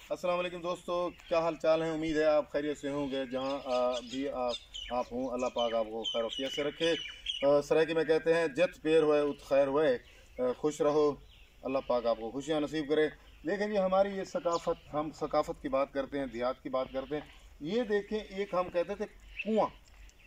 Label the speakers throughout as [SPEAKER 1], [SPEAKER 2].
[SPEAKER 1] अस्सलाम वालेकुम दोस्तों, क्या हाल चाल है। उम्मीद है आप खैरियत से होंगे। जहाँ भी आप हों, अल्लाह पाक आपको खैरियत से रखे। सराय के में कहते हैं जत पेर हुए उत खैर हुए। खुश रहो, अल्लाह पाक आपको खुशियाँ नसीब करे। देखें जी, हमारी ये सकाफ़त, हम सकाफ़त की बात करते हैं, देहात की बात करते हैं। ये देखें, एक हम कहते थे कुआँ,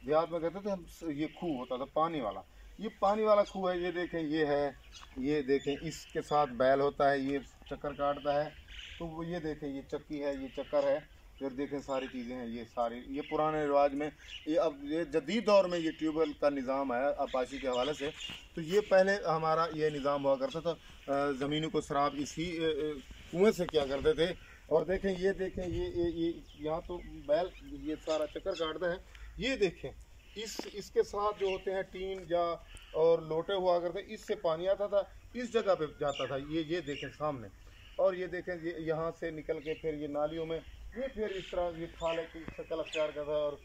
[SPEAKER 1] देहात में कहते थे हम, ये खूह होता था पानी वाला। ये पानी वाला खूह है। ये देखें, ये है, ये देखें, इसके साथ बैल होता है, ये चक्कर काटता है। तो वो ये देखें, ये चक्की है, ये चक्कर है। फिर देखें सारी चीज़ें हैं, ये सारी, ये पुराने रिवाज में। ये अब ये जदीद दौर में ये ट्यूबवेल का निज़ाम है आपाशी के हवाले से। तो ये पहले हमारा ये निज़ाम हुआ करता था। ज़मीनों को शराब इसी कुएँ से किया करते थे। और देखें, ये देखें, ये यहाँ तो बैल ये सारा चक्कर काटता है। ये देखें, इसके साथ जो होते हैं टीन या और लोटे हुआ करते, इससे पानी आता था, इस जगह पे जाता था। ये देखें सामने। और ये देखें, ये यहाँ से निकल के फिर ये नालियों में, ये फिर इस तरह ये खाले की शक्ल अख्तियार करता था और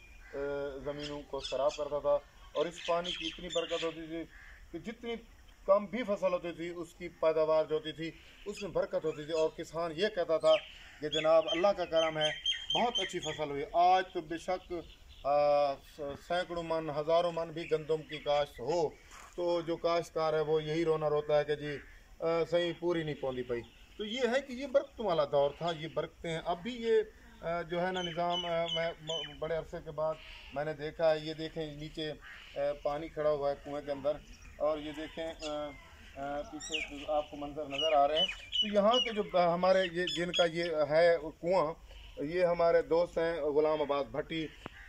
[SPEAKER 1] ज़मीनों को खराब करता था। और इस पानी की इतनी बरकत होती थी कि जितनी कम भी फसल होती थी उसकी पैदावार जो होती थी उसमें बरकत होती थी। और किसान ये कहता था कि जनाब अल्लाह का करम है, बहुत अच्छी फसल हुई। आज तो बेशक सैकड़ों मन, हज़ारों मन भी गंदम की काश्त हो, तो जो काश्तकार है वो यही रोना रोता है कि जी सही पूरी नहीं पौंदी पई। तो ये है कि ये बरकतों वाला दौर था, ये बरकतें हैं। अब भी ये जो है ना निज़ाम, मैं बड़े अरसे के बाद मैंने देखा है। ये देखें, नीचे पानी खड़ा हुआ है कुएं के अंदर। और ये देखें, पीछे आपको मंजर नज़र आ रहे हैं। तो यहाँ के जो हमारे ये जिनका ये है कुआं, ये हमारे दोस्त हैं गुलाम अब्बास भट्टी,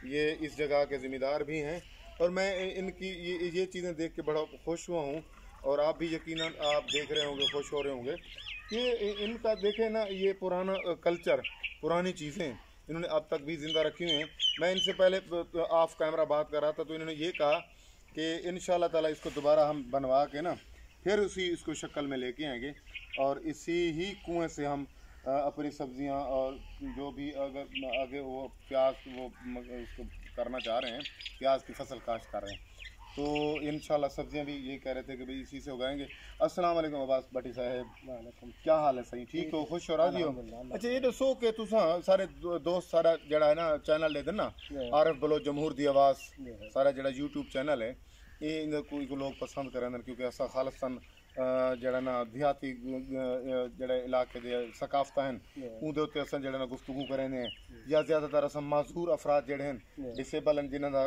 [SPEAKER 1] ये इस जगह के ज़िम्मेदार भी हैं। और मैं इनकी ये चीज़ें देख के बड़ा खुश हुआ हूँ। और आप भी यकीनन आप देख रहे होंगे, खुश हो रहे होंगे कि इनका देखें ना, ये पुराना कल्चर, पुरानी चीज़ें इन्होंने अब तक भी ज़िंदा रखी हुई हैं। मैं इनसे पहले ऑफ कैमरा बात कर रहा था, तो इन्होंने ये कहा कि इंशाल्लाह ताला इसको दोबारा हम बनवा के ना फिर उसी इसको शक्ल में लेके आएंगे। और इसी ही कुएं से हम अपनी सब्जियां और जो भी अगर आगे वो प्याज वो उसको करना चाह रहे हैं, प्याज की फसल काश्त कर रहे हैं, तो इंशाल्लाह सब्जियां भी ये कह रहे थे कि भाई इसी से उगाएंगे। अस्सलाम वालेकुम अब्बास भट्टी साहब, क्या हाल है? सही ठीक हो, खुश हो, राजी हो? अच्छा, ये दसो कि तुसां सारे दोस्त सारा जड़ा है ना चैनल दे देना, आरिफ बलोच जमहूर दी आवाज़, सारा जड़ा यूट्यूब चैनल है, ये कोई लोग पसंद करें क्योंकि असा खालसन जड़ा ना देहाती जड़े इलाके दे सकाफत हैं उंदे उत्ते असां जड़ा ना गुफ्तगू करें या ज़्यादातर असां माजूर अफराद जड़े हैं डिसेबल हैं जिन्हां दा